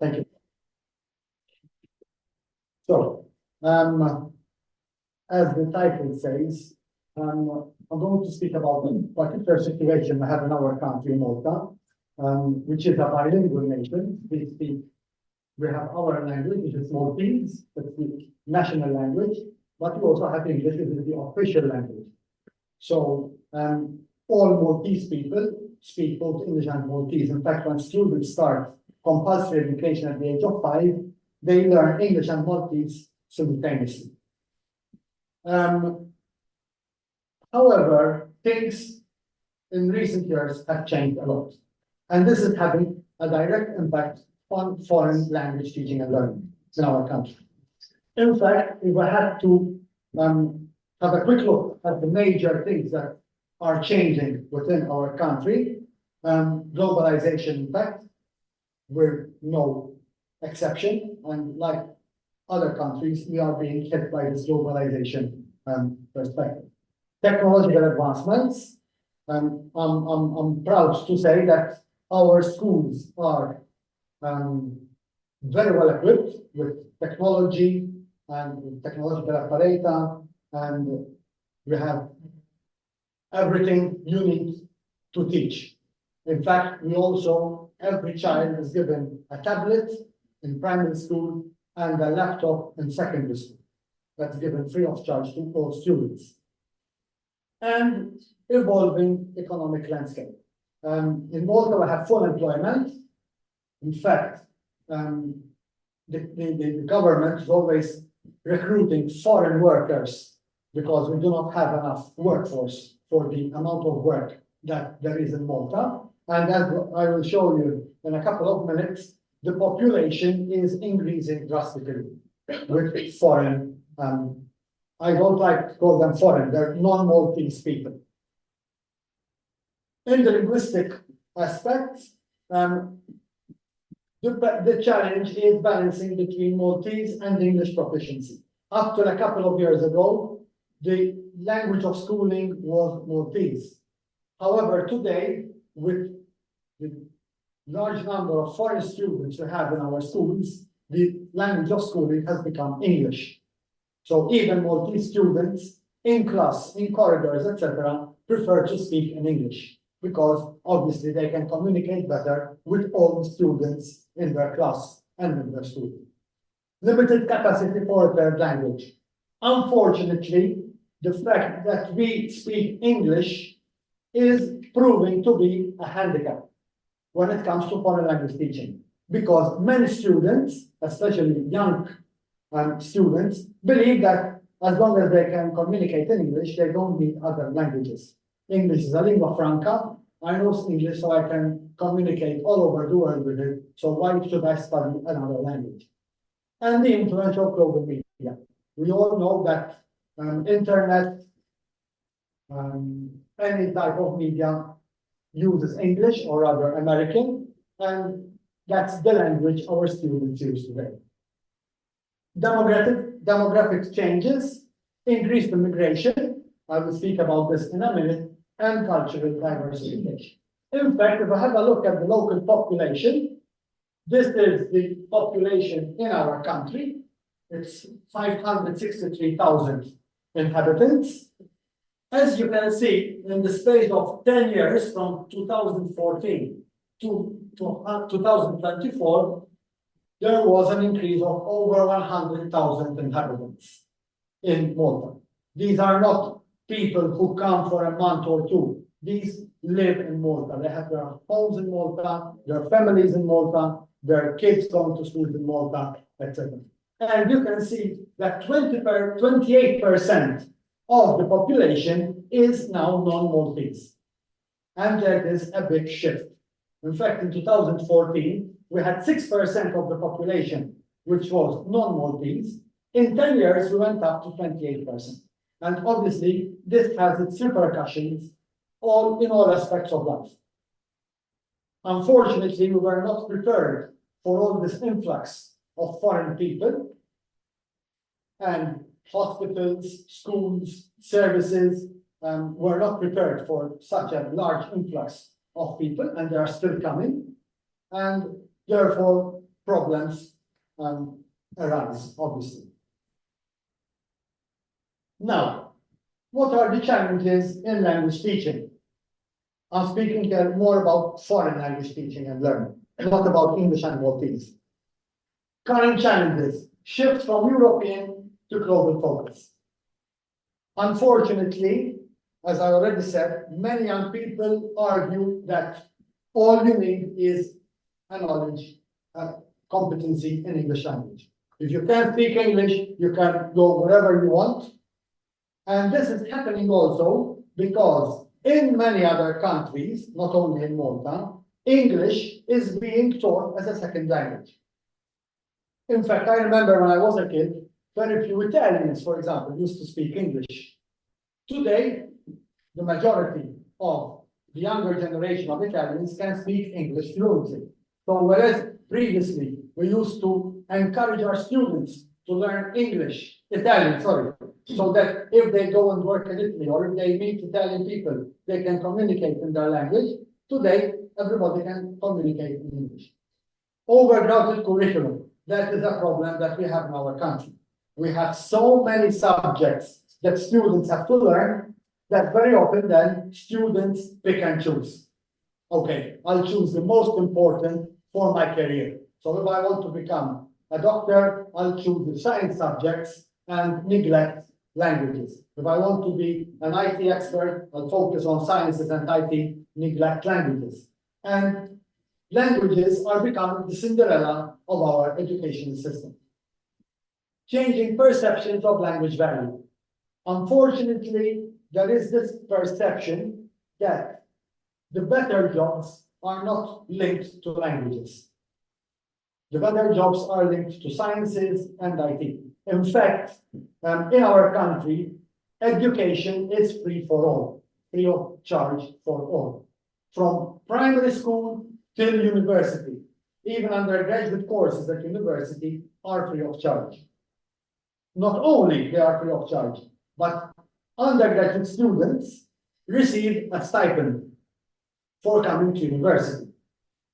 Thank you. So, as the title says, I'm going to speak about the particular situation we have in our country, Malta, which is a bilingual nation. We have our language, which is Maltese, that's the national language, but we also have English, which is the official language. So, all Maltese people speak both English and Maltese. In fact, when students start compulsory education at the age of 5, they learn English and Maltese simultaneously. However, things in recent years have changed a lot. And this is having a direct impact on foreign language teaching and learning in our country. In fact, if I had to have a quick look at the major things that are changing within our country, globalization impact, we're no exception, and like other countries, we are being hit by this globalization perspective. Technological advancements, I'm proud to say that our schools are very well equipped with technology and with technological apparatus, and we have everything you need to teach. In fact, we also, every child is given a tablet in primary school and a laptop in secondary school. That's given free of charge to all students. And evolving economic landscape. In Malta, we have full employment. In fact, the government is always recruiting foreign workers because we do not have enough workforce for the amount of work that there is in Malta. And as I will show you in a couple of minutes, the population is increasing drastically with foreign, I don't like to call them foreign, they're non-Maltese people. In the linguistic aspect, the challenge is balancing between Maltese and English proficiency. Up to a couple of years ago, the language of schooling was Maltese. However, today, with the large number of foreign students we have in our schools, the language of schooling has become English. So even Maltese students in class, in corridors, etc., prefer to speak in English because obviously they can communicate better with all the students in their class and in their school. Limited capacity for a third language. Unfortunately, the fact that we speak English is proving to be a handicap when it comes to foreign language teaching, because many students, especially young students, believe that as long as they can communicate in English, they don't need other languages. English is a lingua franca. I know English, so I can communicate all over the world with it. So why should I study another language? And the influence of global media. We all know that internet, any type of media uses English or rather American, and that's the language our students use today. Demographic changes, increased immigration, I will speak about this in a minute, and cultural diversification. In fact, if I have a look at the local population, this is the population in our country. It's 563,000 inhabitants. As you can see, in the space of 10 years, from 2014 to 2024, there was an increase of over 100,000 inhabitants in Malta. These are not people who come for a month or two. These live in Malta. They have their homes in Malta, their families in Malta, their kids going to school in Malta, etc. And you can see that 28% of the population is now non-Maltese. And there is a big shift. In fact, in 2014, we had 6% of the population, which was non-Maltese. In 10 years, we went up to 28%. And obviously, this has its repercussions in all aspects of life. Unfortunately, we were not prepared for all this influx of foreign people, and hospitals, schools, services were not prepared for such a large influx of people, and they are still coming. And therefore, problems arise, obviously. Now, what are the challenges in language teaching? I'm speaking here more about foreign language teaching and learning, not about English and Maltese. Current challenges: shift from European to global focus. Unfortunately, as I already said, many young people argue that all you need is a knowledge, a competency in English language. If you can speak English, you can go wherever you want. And this is happening also because in many other countries, not only in Malta, English is being taught as a second language. In fact, I remember when I was a kid, very few Italians, for example, used to speak English. Today, the majority of the younger generation of Italians can speak English fluently. So whereas previously we used to encourage our students to learn Italian, so that if they go and work in Italy or if they meet Italian people, they can communicate in their language. Today, everybody can communicate in English. Overcrowded curriculum. That is a problem that we have in our country. We have so many subjects that students have to learn that very often then students pick and choose. Okay, I'll choose the most important for my career. So if I want to become a doctor, I'll choose the science subjects and neglect languages. If I want to be an IT expert, I'll focus on sciences and IT, neglect languages. And languages are becoming the Cinderella of our education system. Changing perceptions of language value. Unfortunately, there is this perception that the better jobs are not linked to languages. The better jobs are linked to sciences and IT. In fact, in our country, education is free for all, free of charge for all. From primary school till university, even undergraduate courses at university are free of charge. Not only they are free of charge, but undergraduate students receive a stipend for coming to university.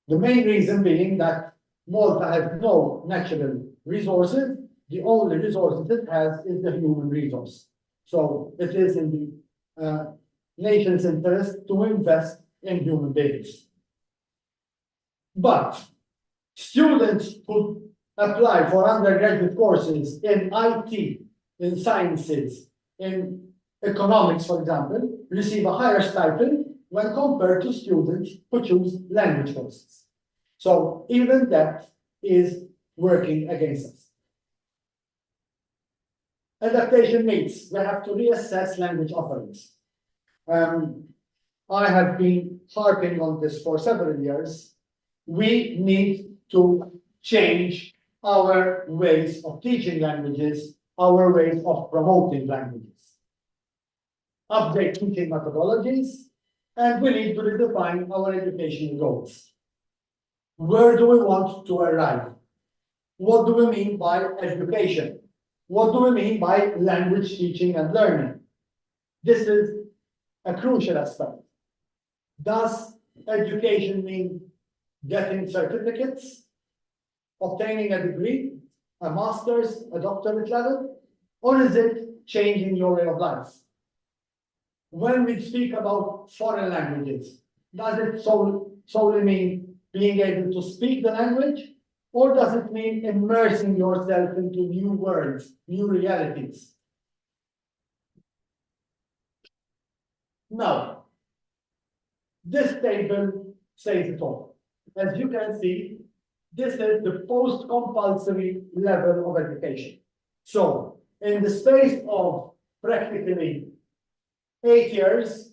The main reason being that Malta has no natural resources. The only resources it has is the human resource. So it is in the nation's interest to invest in human beings. But students who apply for undergraduate courses in IT, in sciences, in economics, for example, receive a higher stipend when compared to students who choose language courses. So even that is working against us. Adaptation needs. We have to reassess language offerings. I have been harping on this for several years. We need to change our ways of teaching languages, our ways of promoting languages. Update teaching methodologies, and we need to redefine our educational goals. Where do we want to arrive? What do we mean by education? What do we mean by language teaching and learning? This is a crucial aspect. Does education mean getting certificates, obtaining a degree, a master's, a doctorate level, or is it changing your way of life? When we speak about foreign languages, does it solely mean being able to speak the language, or does it mean immersing yourself into new worlds, new realities? Now, this table says it all. As you can see, this is the post-compulsory level of education. So, in the space of practically 8 years,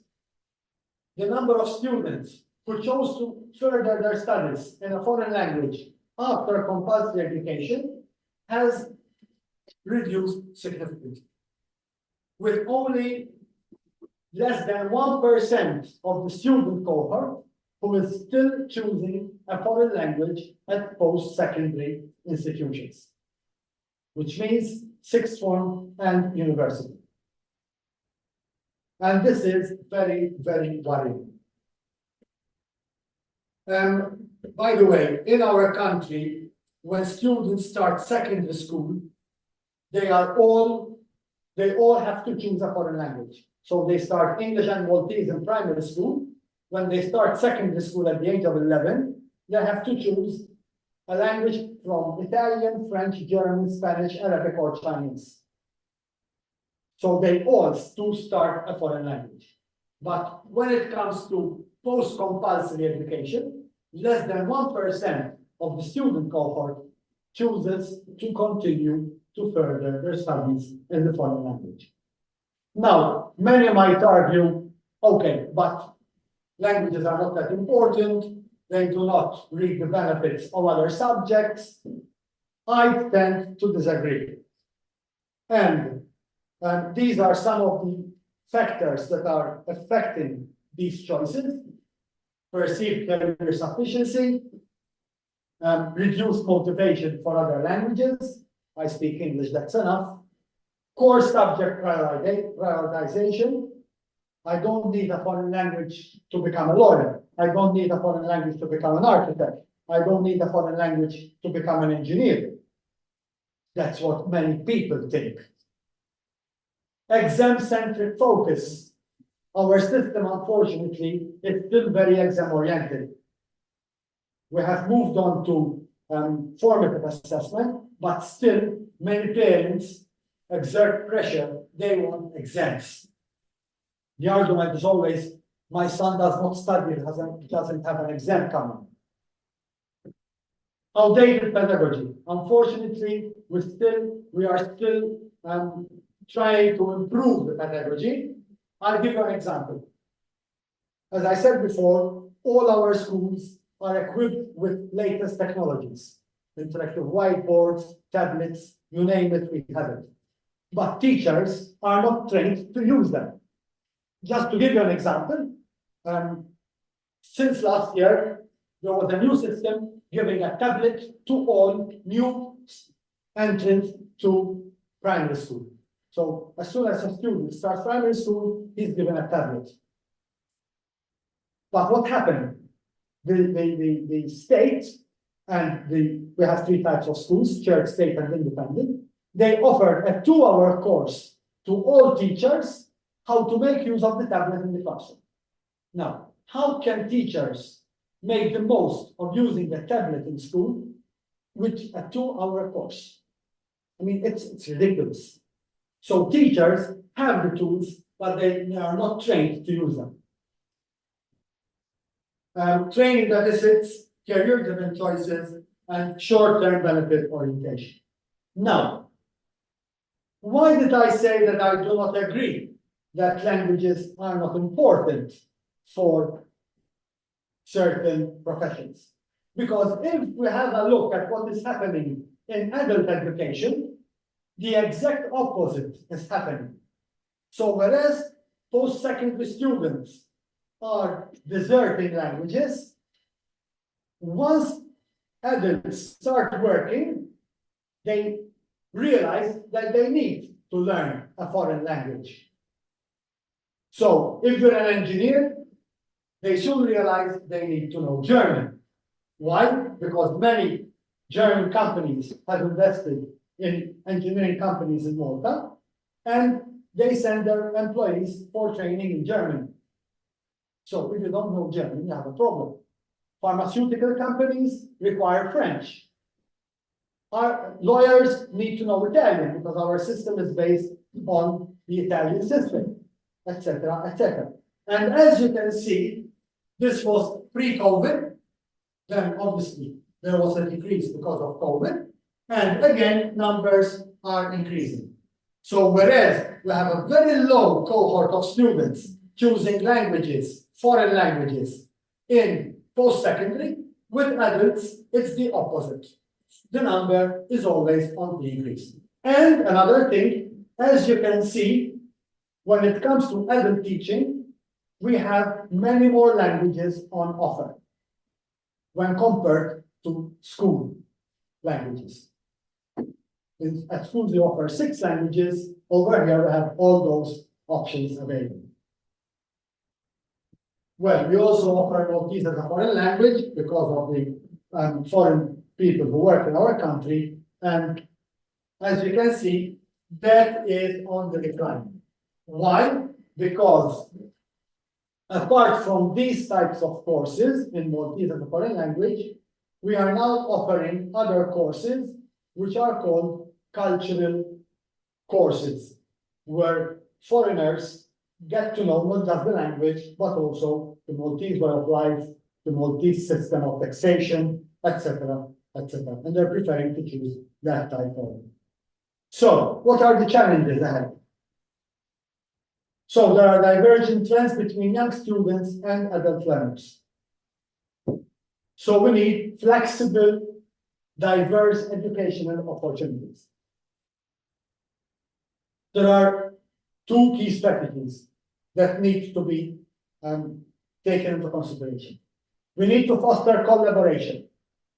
the number of students who chose to further their studies in a foreign language after compulsory education has reduced significantly, with only less than 1% of the student cohort who is still choosing a foreign language at post-secondary institutions, which means sixth form and university. And this is very, very worrying. By the way, in our country, when students start secondary school, they all have to choose a foreign language. So they start English and Maltese in primary school. When they start secondary school at the age of 11, they have to choose a language from Italian, French, German, Spanish, Arabic, or Chinese. So they all do start a foreign language. But when it comes to post-compulsory education, less than 1% of the student cohort chooses to continue to further their studies in the foreign language. Now, many might argue, okay, but languages are not that important, they do not reap the benefits of other subjects. I tend to disagree. And these are some of the factors that are affecting these choices: perceived career sufficiency, reduced motivation for other languages. I speak English, that's enough. Core subject prioritization. I don't need a foreign language to become a lawyer. I don't need a foreign language to become an architect. I don't need a foreign language to become an engineer. That's what many people think. Exam-centric focus. Our system, unfortunately, is still very exam-oriented. We have moved on to formative assessment, but still many parents exert pressure. They want exams. The argument is always, my son does not study, doesn't have an exam coming. Outdated pedagogy. Unfortunately, we are still trying to improve the pedagogy. I'll give you an example. As I said before, all our schools are equipped with latest technologies, interactive whiteboards, tablets, you name it, we have it. But teachers are not trained to use them. Just to give you an example, since last year, there was a new system giving a tablet to all new entrants to primary school. So as soon as a student starts primary school, he's given a tablet. But what happened? The state, and we have three types of schools, church, state, and independent. They offered a 2-hour course to all teachers how to make use of the tablet in the classroom. Now, how can teachers make the most of using the tablet in school with a 2-hour course? I mean, it's ridiculous. So teachers have the tools, but they are not trained to use them. Training deficits, career-driven choices, and short-term benefit orientation. Now, why did I say that I do not agree that languages are not important for certain professions? Because if we have a look at what is happening in adult education, the exact opposite is happening. So whereas post-secondary students are deserting languages, once adults start working, they realize that they need to learn a foreign language. So if you're an engineer, they soon realize they need to know German. Why? Because many German companies have invested in engineering companies in Malta, and they send their employees for training in German. So if you don't know German, you have a problem. Pharmaceutical companies require French. Our lawyers need to know Italian because our system is based on the Italian system, etc., etc. And as you can see, this was pre-COVID. Then obviously there was a decrease because of COVID. And again, numbers are increasing. So whereas we have a very low cohort of students choosing languages, foreign languages, in post-secondary, with adults, it's the opposite. The number is always on the increase. And another thing, as you can see, when it comes to adult teaching, we have many more languages on offer when compared to school languages. At school, they offer 6 languages. Over here, we have all those options available. Well, we also offer Maltese as a foreign language because of the foreign people who work in our country, and as you can see, that is on the decline. Why? Because apart from these types of courses in Maltese as a foreign language, we are now offering other courses which are called cultural courses, where foreigners get to know not just the language, but also the Maltese way of life, the Maltese system of taxation, etc., etc. And they're preferring to choose that type of. So, what are the challenges ahead? So, there are divergent trends between young students and adult learners. So, we need flexible, diverse educational opportunities. There are two key strategies that need to be taken into consideration. We need to foster collaboration.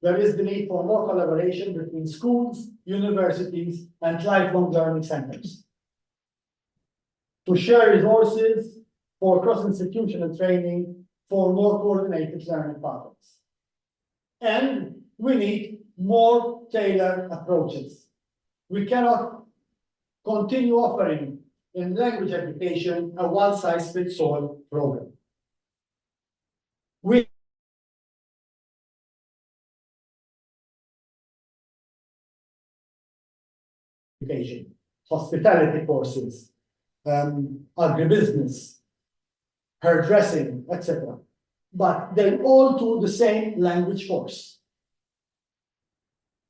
There is the need for more collaboration between schools, universities, and lifelong learning centers to share resources for cross-institutional training for more coordinated learning pathways. And we need more tailored approaches. We cannot continue offering in language education a one-size-fits-all program. We education, hospitality courses, agribusiness, hairdressing, etc. But they all do the same language course.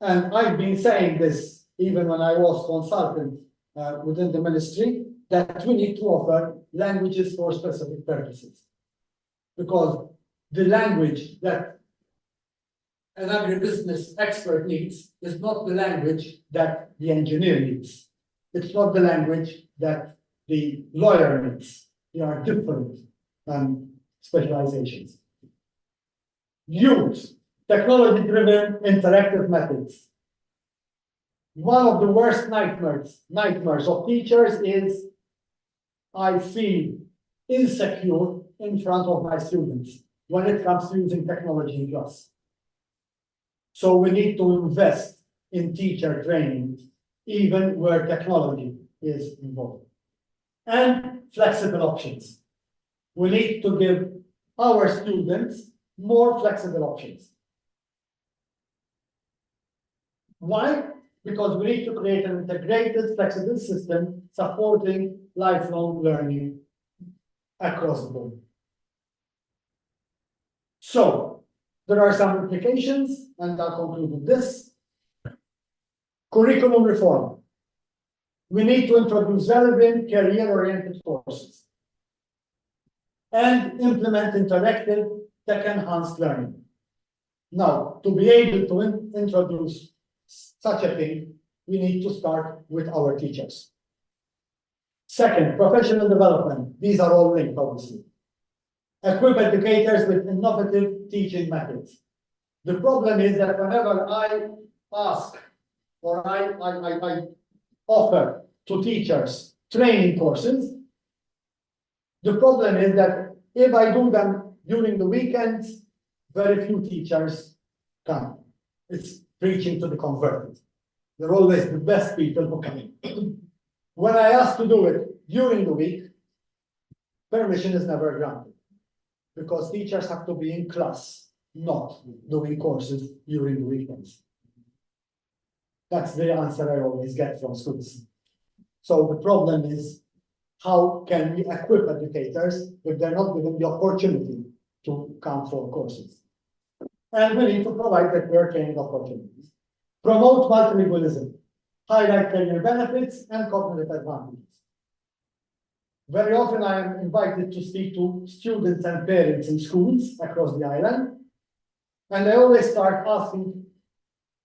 And I've been saying this even when I was consultant within the ministry, that we need to offer languages for specific purposes. Because the language that an agribusiness expert needs is not the language that the engineer needs. It's not the language that the lawyer needs. They are different specializations. Use technology-driven interactive methods. One of the worst nightmares of teachers is I feel insecure in front of my students when it comes to using technology in class. So we need to invest in teacher training, even where technology is involved. And flexible options. We need to give our students more flexible options. Why? Because we need to create an integrated, flexible system supporting lifelong learning across the board. So, there are some implications, and I'll conclude with this. Curriculum reform. We need to introduce relevant, career-oriented courses and implement interactive, tech-enhanced learning. Now, to be able to introduce such a thing, we need to start with our teachers. Second, professional development. These are all linked, obviously. Equip educators with innovative teaching methods. The problem is that whenever I ask or I offer to teachers training courses, the problem is that if I do them during the weekends, very few teachers come. It's preaching to the converted. They're always the best people who come in. When I ask to do it during the week, permission is never granted because teachers have to be in class, not doing courses during the weekends. That's the answer I always get from schools. So the problem is, how can we equip educators if they're not given the opportunity to come for courses? And we need to provide career training opportunities. Promote multilingualism. Highlight career benefits and cognitive advantages. Very often I am invited to speak to students and parents in schools across the island. And I always start asking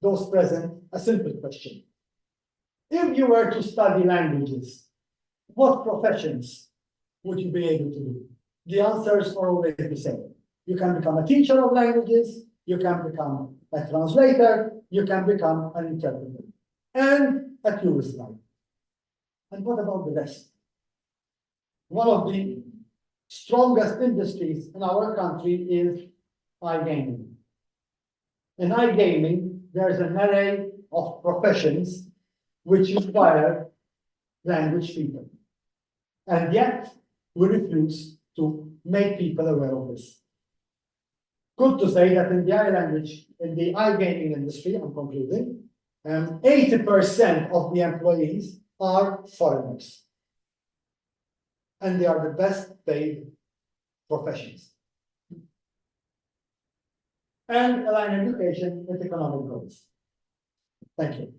those present a simple question. If you were to study languages, what professions would you be able to do? The answers are always the same. You can become a teacher of languages, you can become a translator, you can become an interpreter, and a tourist guide. And what about the rest? One of the strongest industries in our country is iGaming. In iGaming, there's an array of professions which require language people. And yet, we refuse to make people aware of this. Good to say that in the iGaming industry, I'm concluding, 80% of the employees are foreigners. And they are the best paid professions. And align education with economic goals. Thank you.